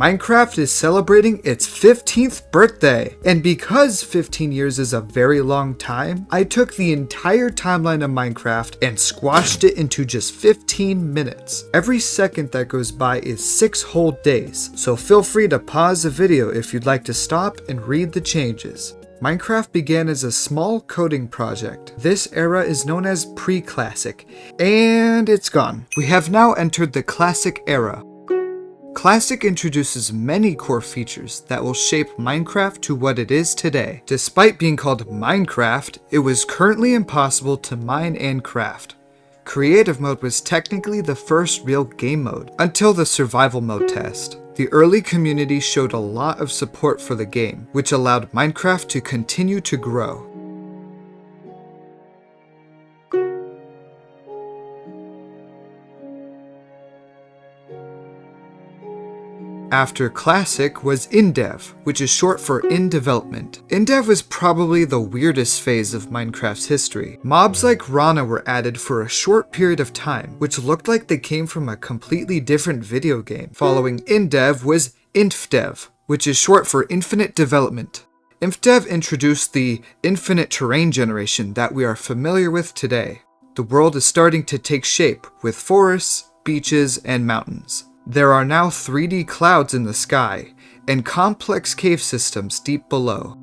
Minecraft is celebrating its 15th birthday, and because 15 years is a very long time, I took the entire timeline of Minecraft and squashed it into just 15 minutes. Every second that goes by is 6 whole days, so feel free to pause the video if you'd like to stop and read the changes. Minecraft began as a small coding project. This era is known as pre-classic, and it's gone. We have now entered the classic era. Classic introduces many core features that will shape Minecraft to what it is today. Despite being called Minecraft, it was currently impossible to mine and craft. Creative mode was technically the first real game mode, until the survival mode test. The early community showed a lot of support for the game, which allowed Minecraft to continue to grow. After Classic was Indev, which is short for In Development. Indev was probably the weirdest phase of Minecraft's history. Mobs like Rana were added for a short period of time, which looked like they came from a completely different video game. Following Indev was Infdev, which is short for Infinite Development. Infdev introduced the infinite terrain generation that we are familiar with today. The world is starting to take shape with forests, beaches, and mountains. There are now 3D clouds in the sky, and complex cave systems deep below.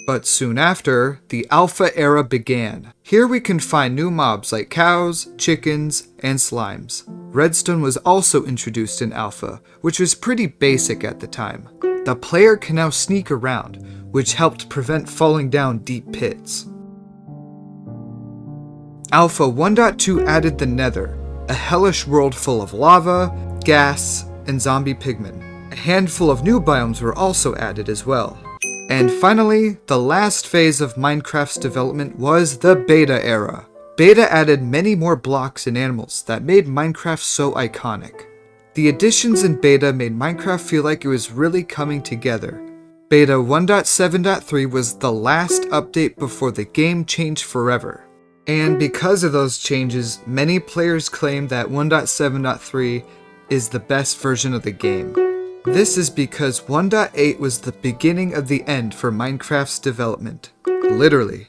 But soon after, the Alpha era began. Here we can find new mobs like cows, chickens, and slimes. Redstone was also introduced in Alpha, which was pretty basic at the time. The player can now sneak around, which helped prevent falling down deep pits. Alpha 1.2 added the Nether, a hellish world full of lava, gas, and zombie pigmen. A handful of new biomes were also added as well. And finally, the last phase of Minecraft's development was the Beta era. Beta added many more blocks and animals that made Minecraft so iconic. The additions in Beta made Minecraft feel like it was really coming together. Beta 1.7.3 was the last update before the game changed forever. And because of those changes, many players claim that 1.7.3 is the best version of the game. This is because 1.8 was the beginning of the end for Minecraft's development. Literally.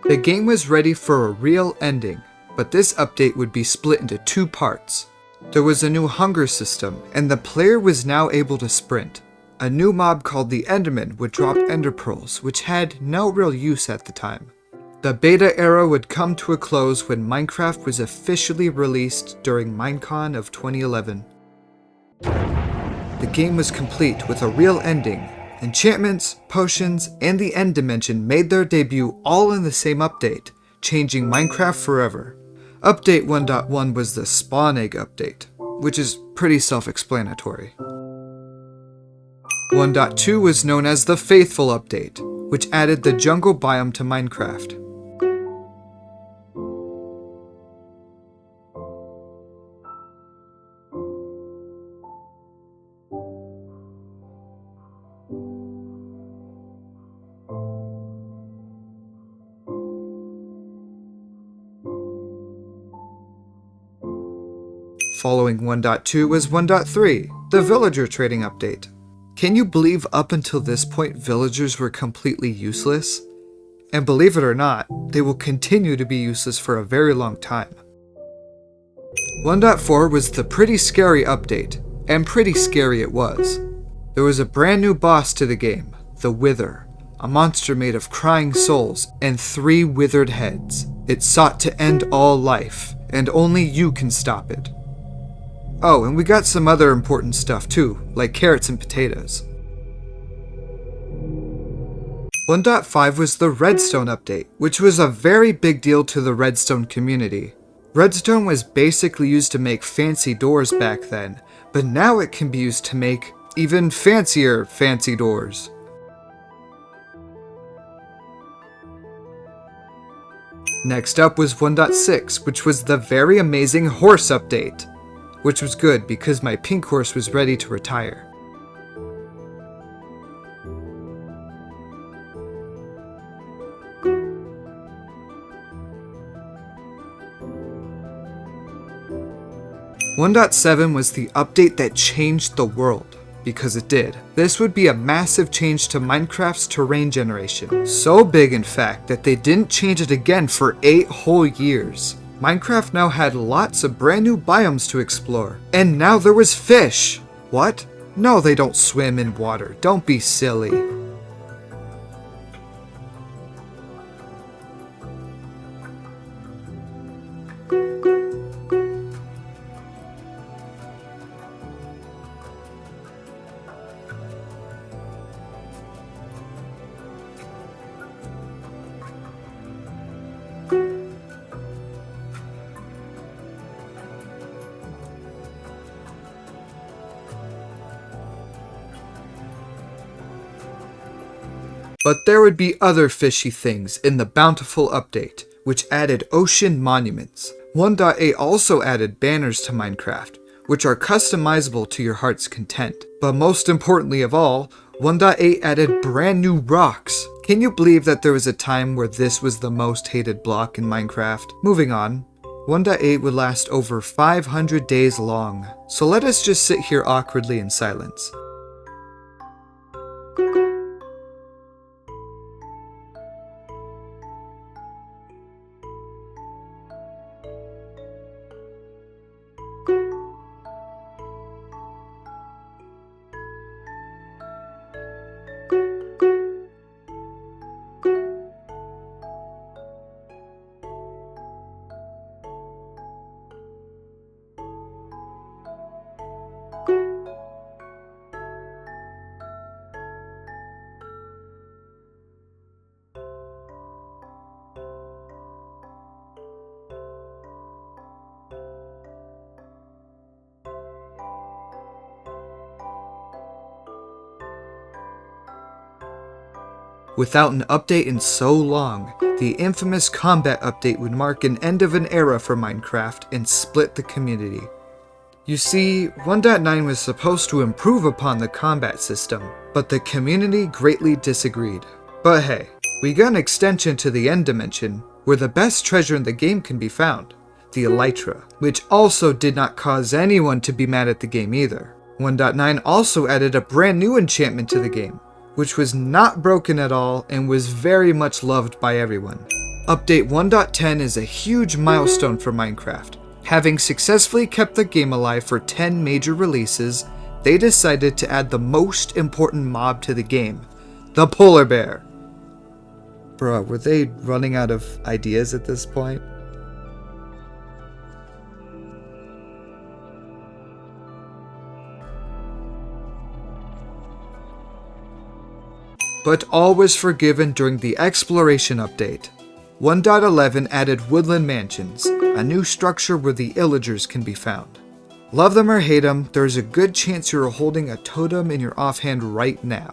The game was ready for a real ending, but this update would be split into 2 parts. There was a new hunger system, and the player was now able to sprint. A new mob called the Enderman would drop ender pearls, which had no real use at the time. The beta era would come to a close when Minecraft was officially released during Minecon of 2011. The game was complete with a real ending. Enchantments, potions, and the end dimension made their debut all in the same update, changing Minecraft forever. Update 1.1 was the Spawn Egg update, which is pretty self-explanatory. 1.2 was known as the Faithful update, which added the jungle biome to Minecraft. Following 1.2 was 1.3, the Villager Trading Update. Can you believe up until this point villagers were completely useless? And believe it or not, they will continue to be useless for a very long time. 1.4 was the Pretty Scary Update, and pretty scary it was. There was a brand new boss to the game, the Wither, a monster made of crying souls and 3 withered heads. It sought to end all life, and only you can stop it. Oh, and we got some other important stuff too, like carrots and potatoes. 1.5 was the Redstone update, which was a very big deal to the Redstone community. Redstone was basically used to make fancy doors back then, but now it can be used to make even fancier fancy doors. Next up was 1.6, which was the very amazing horse update, which was good because my pink horse was ready to retire. .7 was the update that changed the world. because it did. This would be a massive change to Minecraft's terrain generation. So big, in fact, that they didn't change it again for 8 whole years. Minecraft now had lots of brand new biomes to explore. And now there was fish! What? No, they don't swim in water. Don't be silly. But there would be other fishy things in the Bountiful update, which added ocean monuments. 1.8 also added banners to Minecraft, which are customizable to your heart's content. But most importantly of all, 1.8 added brand new rocks. Can you believe that there was a time where this was the most hated block in Minecraft? Moving on. 1.8 would last over 500 days long, so let us just sit here awkwardly in silence. Without an update in so long, the infamous combat update would mark an end of an era for Minecraft and split the community. You see, 1.9 was supposed to improve upon the combat system, but the community greatly disagreed. But hey, we got an extension to the end dimension, where the best treasure in the game can be found, the Elytra, which also did not cause anyone to be mad at the game either. 1.9 also added a brand new enchantment to the game, which was not broken at all and was very much loved by everyone. Update 1.10 is a huge milestone for Minecraft. Having successfully kept the game alive for 10 major releases, they decided to add the most important mob to the game, the polar bear. Bruh, were they running out of ideas at this point? But all was forgiven during the exploration update. 1.11 added woodland mansions, a new structure where the illagers can be found. Love them or hate them, there's a good chance you're holding a totem in your offhand right now.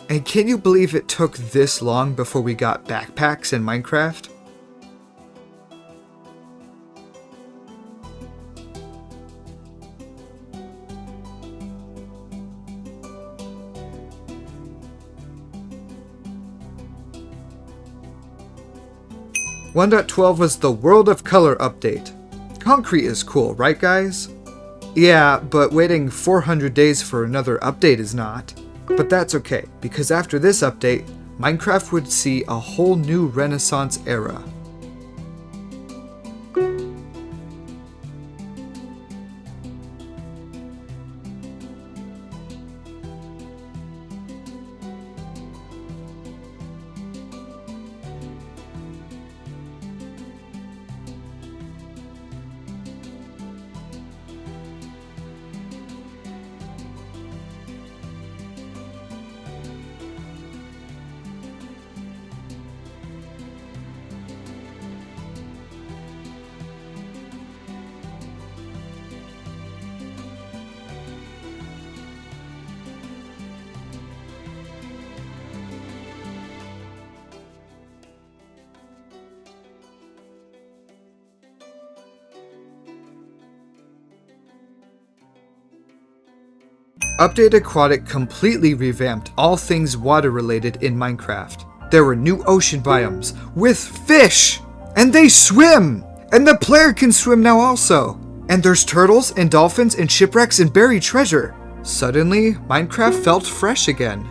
And can you believe it took this long before we got backpacks in Minecraft? .12 was the World of Color update. Concrete is cool, right guys? Yeah, but waiting 400 days for another update is not. But that's okay, because after this update, Minecraft would see a whole new Renaissance era. Update Aquatic completely revamped all things water related in Minecraft. There were new ocean biomes with fish! And they swim! And the player can swim now also! And there's turtles and dolphins and shipwrecks and buried treasure. Suddenly, Minecraft felt fresh again.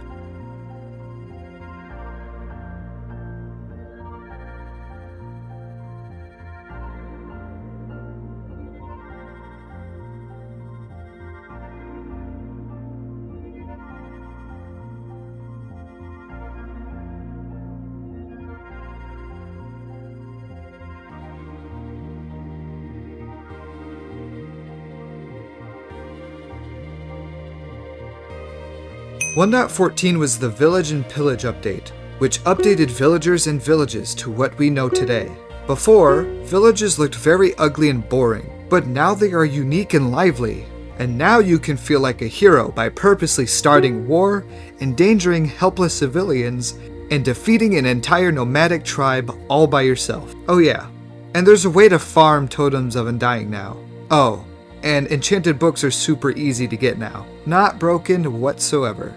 One point 14 was the Village and Pillage update, which updated villagers and villages to what we know today. Before, villages looked very ugly and boring, but now they are unique and lively. And now you can feel like a hero by purposely starting war, endangering helpless civilians, and defeating an entire nomadic tribe all by yourself. Oh yeah, and there's a way to farm Totems of Undying now. Oh, and enchanted books are super easy to get now. Not broken whatsoever.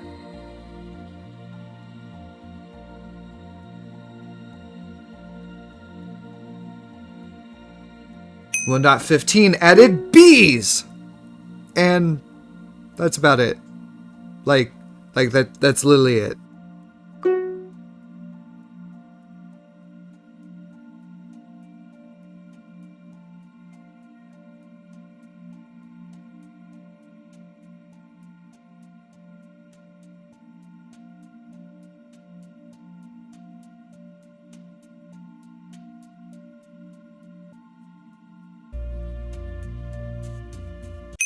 One point 15 added bees! And that's about it. That's literally it.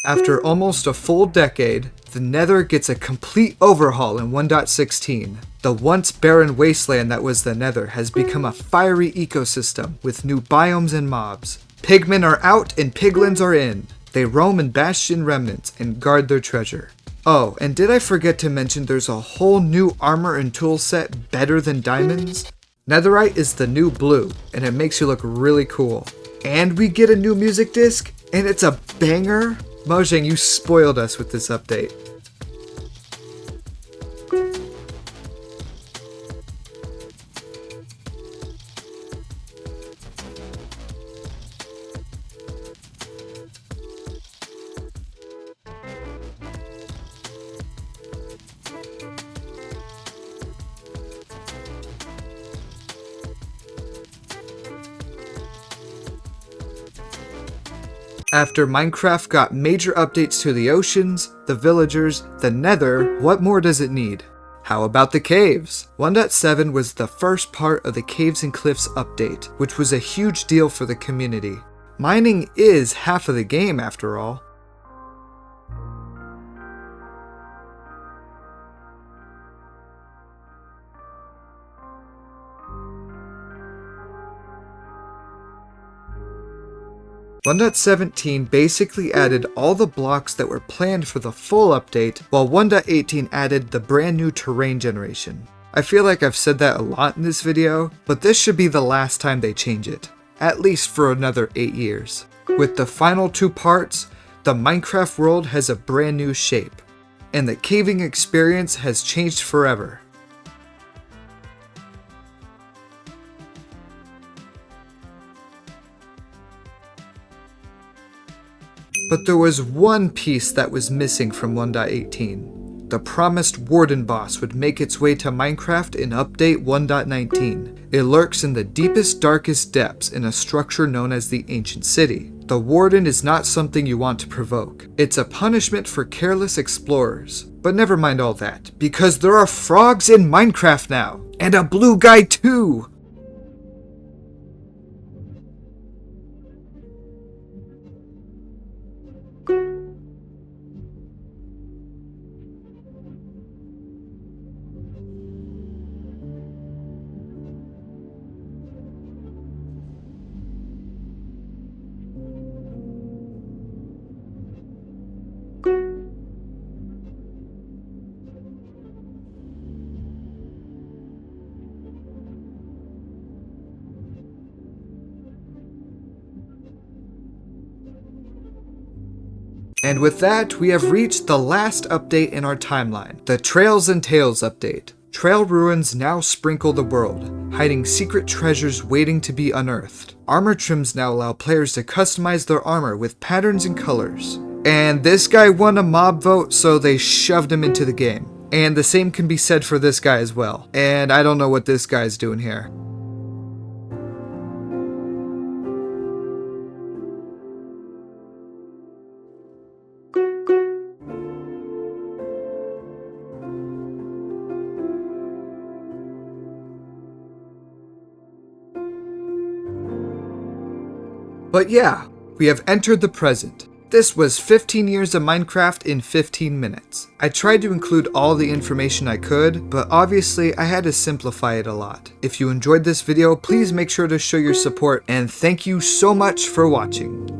After almost a full decade, the Nether gets a complete overhaul in 1.16. The once barren wasteland that was the Nether has become a fiery ecosystem with new biomes and mobs. Pigmen are out and piglins are in. They roam in bastion remnants and guard their treasure. Oh, and did I forget to mention there's a whole new armor and tool set better than diamonds? Netherite is the new blue, and it makes you look really cool. And we get a new music disc, and it's a banger. Mojang, you spoiled us with this update. After Minecraft got major updates to the oceans, the villagers, the Nether, what more does it need? How about the caves? 1.7 was the first part of the Caves and Cliffs update, which was a huge deal for the community. Mining is half of the game after all. One point 17 basically added all the blocks that were planned for the full update, while 1.18 added the brand new terrain generation. I feel like I've said that a lot in this video, but this should be the last time they change it, at least for another 8 years. With the final 2 parts, the Minecraft world has a brand new shape, and the caving experience has changed forever. But there was one piece that was missing from 1.18. The promised Warden boss would make its way to Minecraft in update 1.19. It lurks in the deepest, darkest depths in a structure known as the Ancient City. The Warden is not something you want to provoke. It's a punishment for careless explorers. But never mind all that, because there are frogs in Minecraft now! And a blue guy too! And with that, we have reached the last update in our timeline, the Trails and Tales update. Trail ruins now sprinkle the world, hiding secret treasures waiting to be unearthed. Armor trims now allow players to customize their armor with patterns and colors. And this guy won a mob vote, so they shoved him into the game. And the same can be said for this guy as well. And I don't know what this guy's doing here. But yeah, we have entered the present. This was 15 years of Minecraft in 15 minutes. I tried to include all the information I could, but obviously I had to simplify it a lot. If you enjoyed this video, please make sure to show your support, and thank you so much for watching.